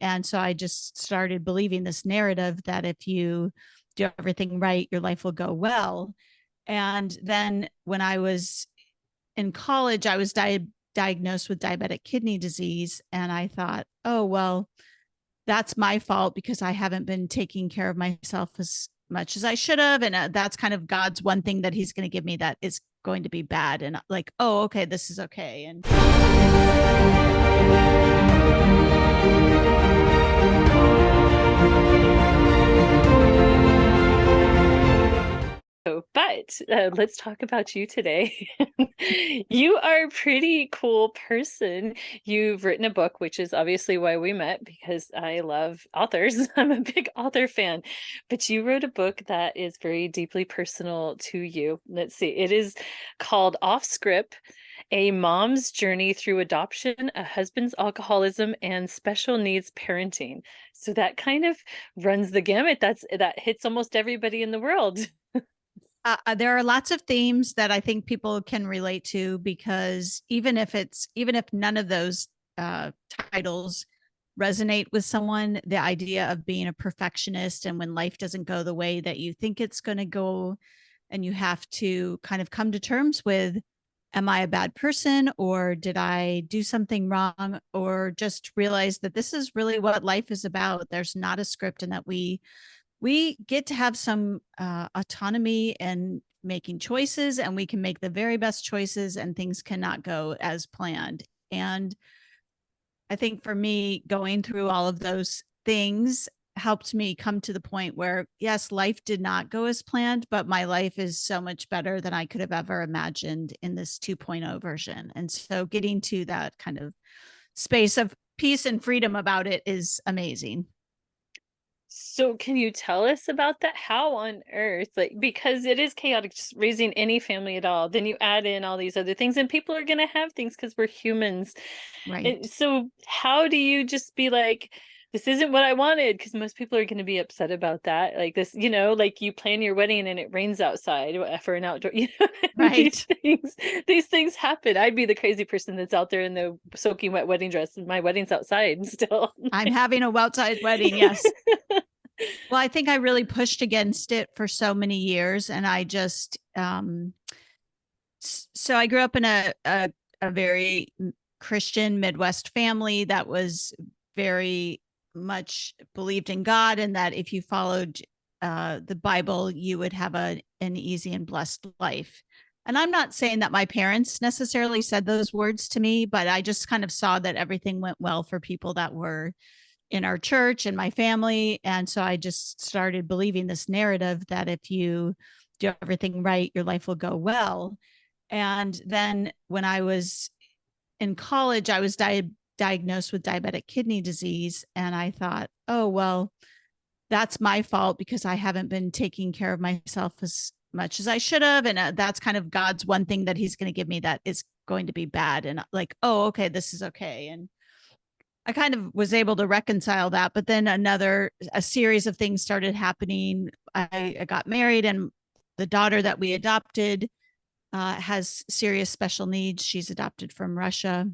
And so I just started believing this narrative that if you do everything right, your life will go well. And then when I was in college, I was diagnosed with diabetic kidney disease. And I thought, oh, well, that's my fault because I haven't been taking care of myself as much as I should have. And that's kind of God's one thing that he's going to give me that is going to be bad. And like, oh, okay, this is okay. And But let's talk about you today. You are a pretty cool person. You've written a book, which is obviously why we met, because I love authors. I'm a big author fan. But you wrote a book that is very deeply personal to you. Let's see. It is called Off Script: A Mom's Journey Through Adoption, a Husband's Alcoholism, and Special Needs Parenting. So that kind of runs the gamut. That hits almost everybody in the world. there are lots of themes that I think people can relate to, because even if none of those titles resonate with someone, the idea of being a perfectionist and when life doesn't go the way that you think it's going to go, and you have to kind of come to terms with, am I a bad person, or did I do something wrong, or just realize that this is really what life is about. There's not a script, and that we get to have some autonomy and making choices, and we can make the very best choices, and things cannot go as planned. And I think for me, going through all of those things helped me come to the point where, yes, life did not go as planned, but my life is so much better than I could have ever imagined in this 2.0 version. And so getting to that kind of space of peace and freedom about it is amazing. So can you tell us about that? How on earth, like, because it is chaotic just raising any family at all. Then you add in all these other things, and people are going to have things because we're humans. And Right. so how do you just be like, this isn't what I wanted? Because most people are going to be upset about that. Like this, like you plan your wedding and it rains outside for an outdoor, and Right. these things happen. I'd be the crazy person that's out there in the soaking wet wedding dress. My wedding's outside still. I'm having a outside wedding. Yes. Well, I think I really pushed against it for so many years. And I just, so I grew up in a very Christian Midwest family that was very much believed in God, and that if you followed the Bible, you would have an easy and blessed life. And I'm not saying that my parents necessarily said those words to me, but I just kind of saw that everything went well for people that were in our church and my family. And so I just started believing this narrative that if you do everything right, your life will go well. And then when I was in college, I was diagnosed with diabetic kidney disease. And I thought, oh, well, that's my fault because I haven't been taking care of myself as much as I should have. And that's kind of God's one thing that he's going to give me that is going to be bad. And like, oh, okay, this is okay. And I kind of was able to reconcile that. But then a series of things started happening. I got married, and the daughter that we adopted has serious special needs. She's adopted from Russia,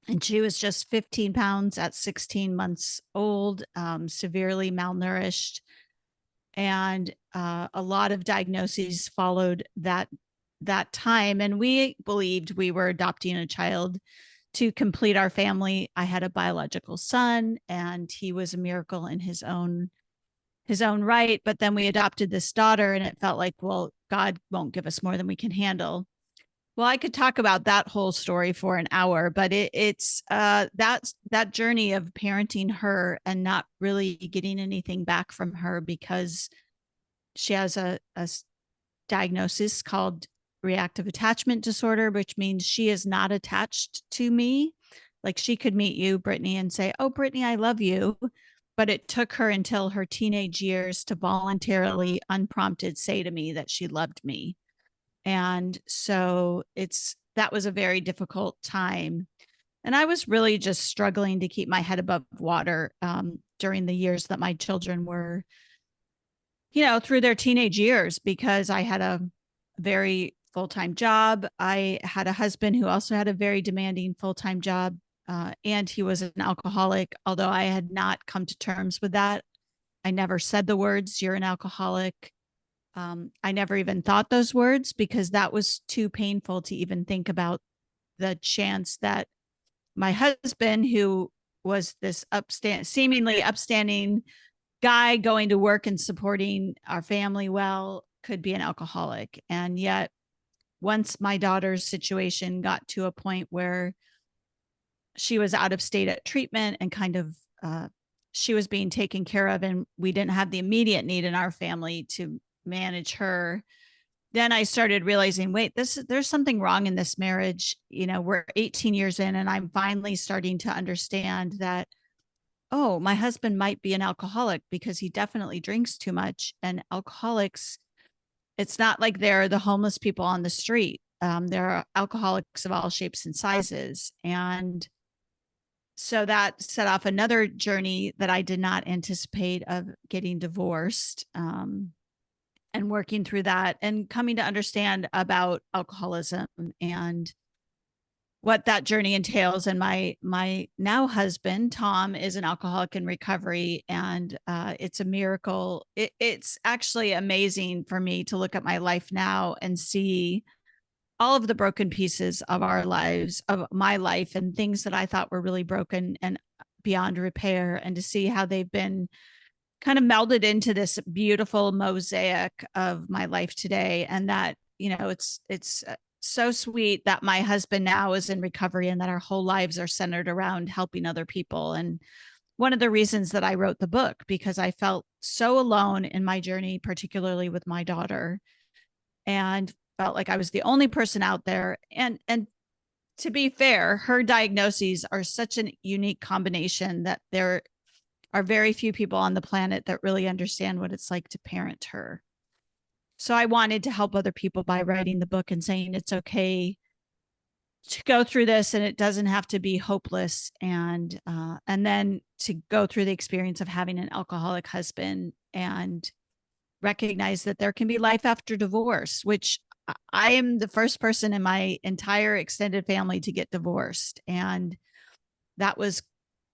and she was just 15 pounds at 16 months old, severely malnourished. And a lot of diagnoses followed that time. And we believed we were adopting a child to complete our family. I had a biological son, and he was a miracle in his own right. But then we adopted this daughter, and it felt like, well, God won't give us more than we can handle. Well, I could talk about that whole story for an hour, but it's that journey of parenting her and not really getting anything back from her, because she has a diagnosis called reactive attachment disorder, which means she is not attached to me. Like, she could meet you, Brittany, and say, oh, Brittany, I love you. But it took her until her teenage years to voluntarily, unprompted, say to me that she loved me. And so that was a very difficult time. And I was really just struggling to keep my head above water during the years that my children were, through their teenage years, because I had a very full-time job. I had a husband who also had a very demanding full-time job. and he was an alcoholic, although I had not come to terms with that. I never said the words, "You're an alcoholic." I never even thought those words because that was too painful to even think about the chance that my husband, who was this seemingly upstanding guy going to work and supporting our family well, could be an alcoholic. And yet, once my daughter's situation got to a point where she was out of state at treatment and kind of she was being taken care of, and we didn't have the immediate need in our family to manage her, then I started realizing, wait, there's something wrong in this marriage. We're 18 years in, and I'm finally starting to understand that, oh, my husband might be an alcoholic because he definitely drinks too much. And alcoholics, it's not like they're the homeless people on the street. There are alcoholics of all shapes and sizes. And so that set off another journey that I did not anticipate, of getting divorced, and working through that and coming to understand about alcoholism and what that journey entails. And my now husband, Tom, is an alcoholic in recovery, and it's a miracle. It's actually amazing for me to look at my life now and see all of the broken pieces of our lives, of my life, and things that I thought were really broken and beyond repair, and to see how they've been kind of melded into this beautiful mosaic of my life today. And that, it's so sweet that my husband now is in recovery and that our whole lives are centered around helping other people. And one of the reasons that I wrote the book, because I felt so alone in my journey, particularly with my daughter, and felt like I was the only person out there. And to be fair, her diagnoses are such a unique combination that there are very few people on the planet that really understand what it's like to parent her. So I wanted to help other people by writing the book and saying it's okay to go through this, and it doesn't have to be hopeless. And then to go through the experience of having an alcoholic husband and recognize that there can be life after divorce, which I am the first person in my entire extended family to get divorced. And that was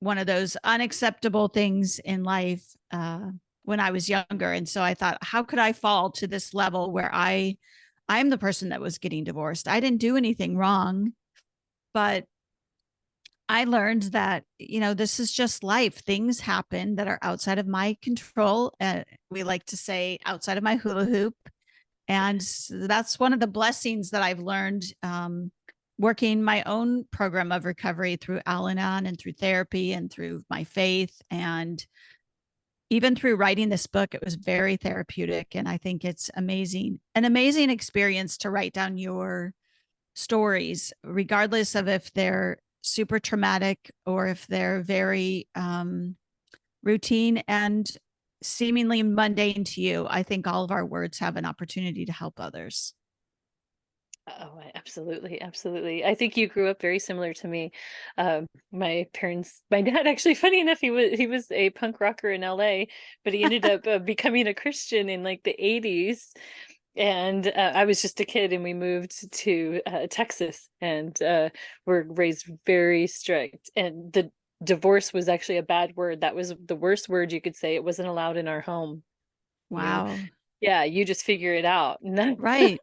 one of those unacceptable things in life when I was younger. And so I thought, how could I fall to this level where I'm the person that was getting divorced? I didn't do anything wrong, but I learned that, this is just life. Things happen that are outside of my control. We like to say outside of my hula hoop. And that's one of the blessings that I've learned, working my own program of recovery through Al-Anon and through therapy and through my faith. And even through writing this book, it was very therapeutic. And I think it's an amazing experience to write down your stories, regardless of if they're super traumatic or if they're very routine and seemingly mundane to you. I think all of our words have an opportunity to help others. Oh, absolutely, absolutely. I think you grew up very similar to me. My dad actually, funny enough, he was a punk rocker in LA, but he ended up becoming a Christian in like the 80s. And I was just a kid, and we moved to Texas, and were raised very strict. And the divorce was actually a bad word. That was the worst word you could say. It wasn't allowed in our home. Wow. You just figure it out. Right.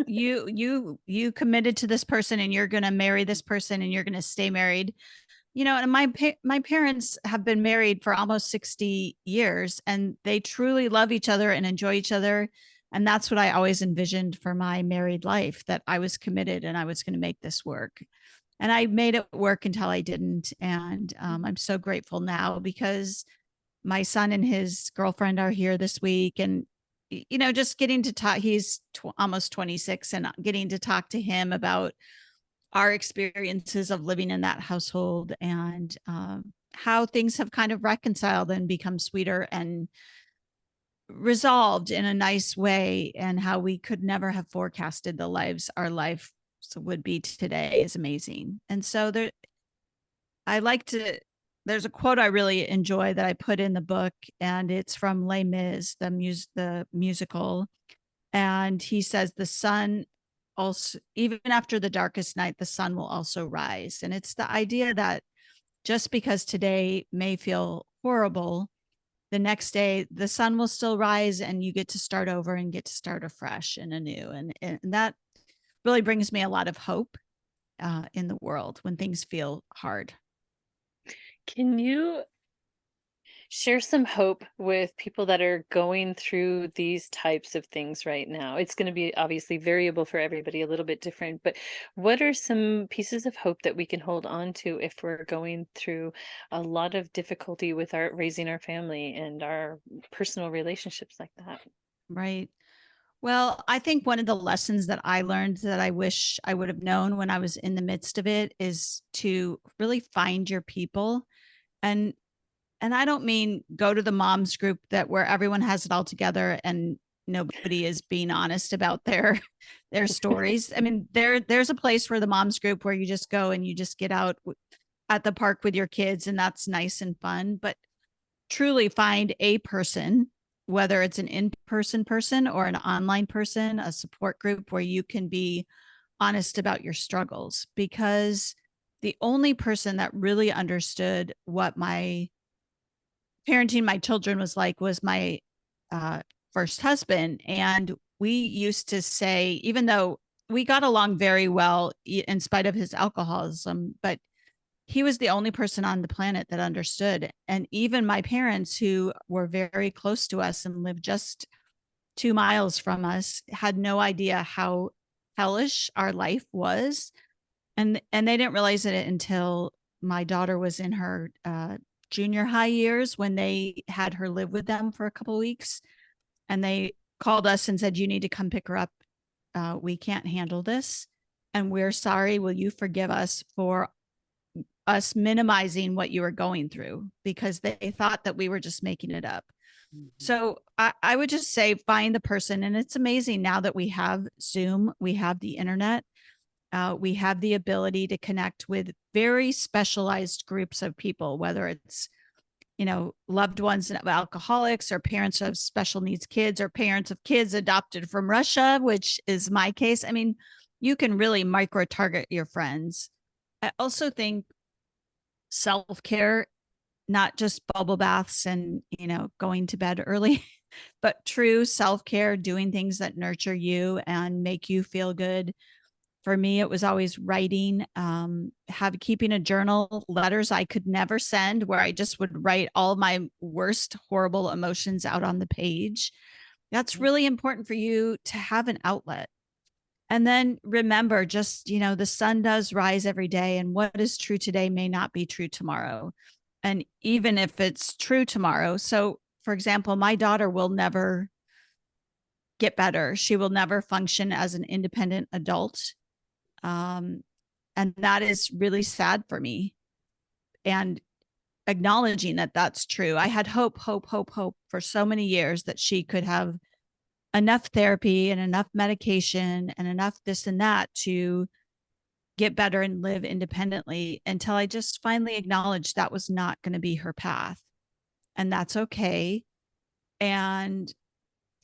You committed to this person, and you're going to marry this person, and you're going to stay married. And my parents have been married for almost 60 years, and they truly love each other and enjoy each other. And that's what I always envisioned for my married life, that I was committed and I was going to make this work. And I made it work until I didn't. And I'm so grateful now, because my son and his girlfriend are here this week. And, just getting to talk, he's almost 26, and getting to talk to him about our experiences of living in that household, and how things have kind of reconciled and become sweeter and resolved in a nice way, and how we could never have forecasted the lives our life would be today is amazing. And so there's a quote I really enjoy that I put in the book, and it's from Les Mis, the musical. And he says, the sun also, even after the darkest night, the sun will also rise. And it's the idea that just because today may feel horrible, the next day the sun will still rise and you get to start over and get to start afresh and anew. And that really brings me a lot of hope in the world when things feel hard. Can you share some hope with people that are going through these types of things right now? It's going to be obviously variable for everybody, a little bit different, but what are some pieces of hope that we can hold on to if we're going through a lot of difficulty with our raising our family and our personal relationships like that? Right. Well, I think one of the lessons that I learned that I wish I would have known when I was in the midst of it is to really find your people. And I don't mean go to the moms group that where everyone has it all together and nobody is being honest about their stories. I mean, there's a place where the moms group where you just go and you just get out at the park with your kids and that's nice and fun, but truly find a person, whether it's an in-person person or an online person, a support group where you can be honest about your struggles, because the only person that really understood what my parenting my children was like was my uh, first husband. And we used to say, even though we got along very well in spite of his alcoholism, but he was the only person on the planet that understood. And even my parents, who were very close to us and lived just 2 miles from us, had no idea how hellish our life was. And they didn't realize it until my daughter was in her junior high years, when they had her live with them for a couple of weeks. And they called us and said, "You need to come pick her up. We can't handle this. And we're sorry. Will you forgive us for us minimizing what you were going through?" Because they thought that we were just making it up. Mhm. So I would just say find the person. And it's amazing now that we have Zoom, we have the internet, we have the ability to connect with very specialized groups of people, whether it's, loved ones of alcoholics or parents of special needs kids or parents of kids adopted from Russia, which is my case. I mean, you can really micro target your friends. I also think self-care, not just bubble baths and, going to bed early, but true self-care, doing things that nurture you and make you feel good. For me, it was always writing, keeping a journal, letters I could never send, where I just would write all my worst, horrible emotions out on the page. That's really important for you to have an outlet. And then remember, just, the sun does rise every day, and what is true today may not be true tomorrow. And even if it's true tomorrow, so for example, my daughter will never get better. She will never function as an independent adult. Um, and that is really sad for me. And acknowledging that that's true. I had hope, hope, hope, hope for so many years that she could have enough therapy and enough medication and enough this and that to get better and live independently, until I just finally acknowledged that was not going to be her path. And that's okay. And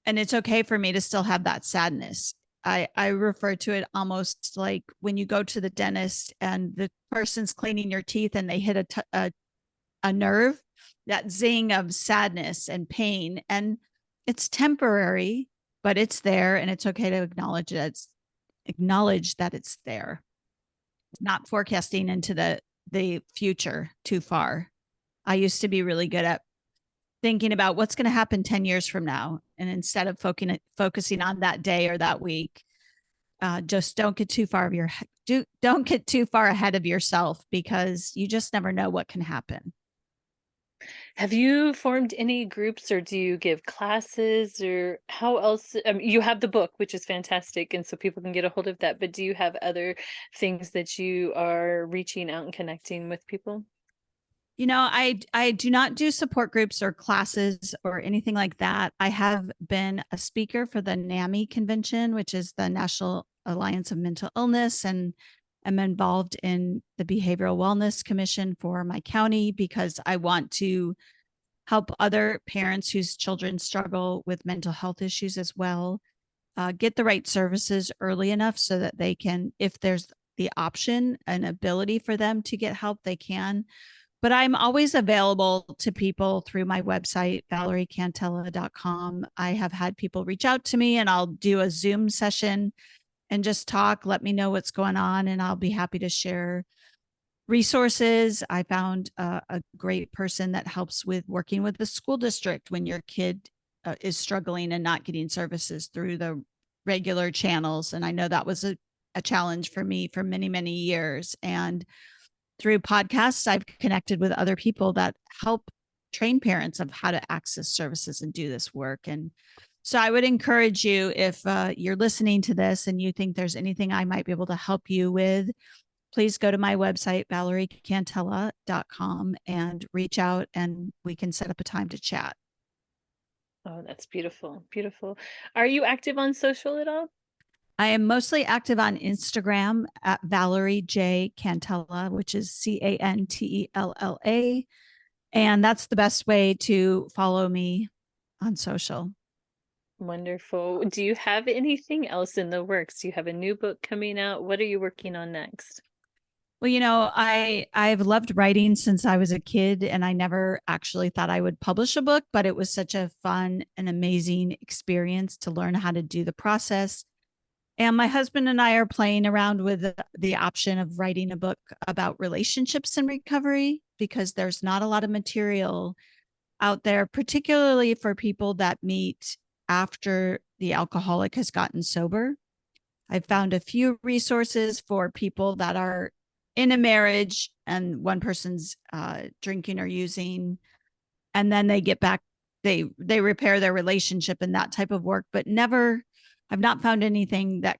it's okay for me to still have that sadness. I refer to it almost like when you go to the dentist and the person's cleaning your teeth and they hit a nerve, that zing of sadness and pain. And it's temporary, but it's there, and it's okay to acknowledge that it's there. Not forecasting into the future too far. I used to be really good at thinking about what's going to happen 10 years from now. And instead of focusing on that day or that week, just don't get too far don't get too far ahead of yourself, because you just never know what can happen. Have you formed any groups, or do you give classes, or how else? You have the book, which is fantastic, and so people can get a hold of that. But do you have other things that you are reaching out and connecting with people? I do not do support groups or classes or anything like that. I have been a speaker for the NAMI convention, which is the National Alliance of Mental Illness, and I'm involved in the Behavioral Wellness Commission for my county, because I want to help other parents whose children struggle with mental health issues as well. get the right services early enough so that they can, if there's the option and ability for them to get help, they can. But I'm always available to people through my website, valeriecantella.com. I have had people reach out to me and I'll do a Zoom session and just talk, let me know what's going on, and I'll be happy to share resources. I found a great person that helps with working with the school district when your kid is struggling and not getting services through the regular channels. And I know that was a challenge for me for many, many years. And through podcasts, I've connected with other people that help train parents of how to access services and do this work. And so I would encourage you, if you're listening to this and you think there's anything I might be able to help you with, please go to my website, valeriecantella.com, and reach out and we can set up a time to chat. Oh, that's beautiful. Beautiful. Are you active on social at all? I am mostly active on Instagram at Valerie J. Cantella, which is Cantella. And that's the best way to follow me on social. Wonderful. Do you have anything else in the works? Do you have a new book coming out? What are you working on next? Well, I've loved writing since I was a kid, and I never actually thought I would publish a book, but it was such a fun and amazing experience to learn how to do the process. And my husband and I are playing around with the option of writing a book about relationships and recovery, because there's not a lot of material out there, particularly for people that meet after the alcoholic has gotten sober. I've found a few resources for people that are in a marriage and one person's drinking or using, and then they get back, they repair their relationship and that type of work, but never, I've not found anything that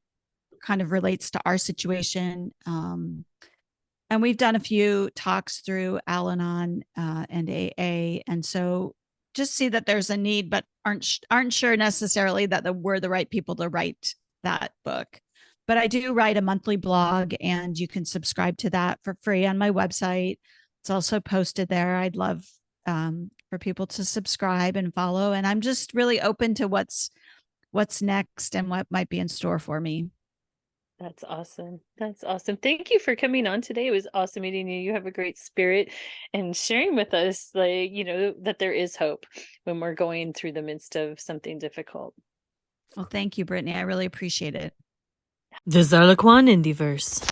kind of relates to our situation. And we've done a few talks through Al-Anon and AA, and so just see that there's a need, but aren't sure necessarily that we're the right people to write that book. But I do write a monthly blog, and you can subscribe to that for free on my website. It's also posted there. I'd love for people to subscribe and follow, and I'm just really open to what's next and what might be in store for me. That's awesome. That's awesome. Thank you for coming on today. It was awesome meeting you. You have a great spirit and sharing with us, like, that there is hope when we're going through the midst of something difficult. Well, thank you, Brittany. I really appreciate it. The Zarlequan Indieverse.